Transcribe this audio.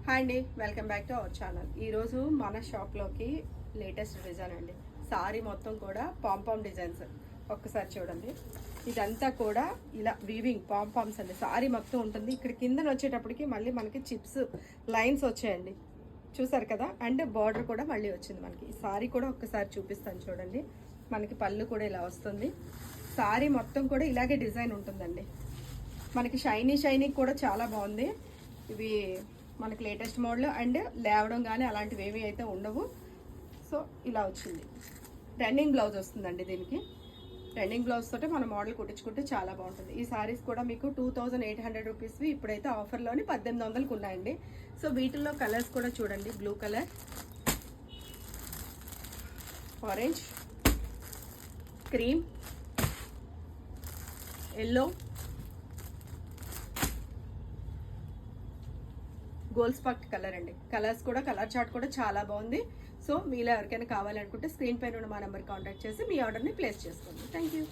Hi అండి, welcome back to our channel. ఈరోజు మన షాప్లోకి లేటెస్ట్ డిజైన్ అండి. సారీ మొత్తం కూడా పాంపామ్ డిజైన్స్. ఒక్కసారి చూడండి, ఇదంతా కూడా ఇలా వీవింగ్ పాంపామ్స్ అండి. సారీ మొత్తం ఉంటుంది. ఇక్కడ కిందన వచ్చేటప్పటికి మళ్ళీ మనకి చిప్స్ లైన్స్ వచ్చాయండి, చూసారు కదా. అండ్ బార్డర్ కూడా మళ్ళీ వచ్చింది మనకి. ఈ సారీ కూడా ఒక్కసారి చూపిస్తాను చూడండి. మనకి పళ్ళు కూడా ఇలా వస్తుంది. సారీ మొత్తం కూడా ఇలాగే డిజైన్ ఉంటుందండి. మనకి షైనీ కూడా చాలా బాగుంది. ఇవి మనకి లేటెస్ట్ మోడల్ అండ్ లేవడం కానీ అలాంటివి ఏమీ అయితే ఉండవు. సో ఇలా వచ్చింది. రన్నింగ్ బ్లౌజ్ వస్తుందండి. దీనికి రన్నింగ్ బ్లౌజ్ తోటే మన మోడల్ కుట్టించుకుంటే చాలా బాగుంటుంది. ఈ సారీస్ కూడా మీకు 2800 రూపీస్వి ఇప్పుడైతే ఆఫర్లోని 1800కి ఉన్నాయండి. సో వీటిల్లో కలర్స్ కూడా చూడండి. Blue colour, orange, cream, yellow, gold spot colour అండి. కలర్స్ కూడా, కలర్ చార్ట్ కూడా చాలా బాగుంది. సో మీలో ఎవరికైనా కావాలనుకుంటే స్క్రీన్ పైన ఉన్న మా నెంబర్ కాంటాక్ట్ చేసి మీ ఆర్డర్ని ప్లేస్ చేసుకోండి. Thank you.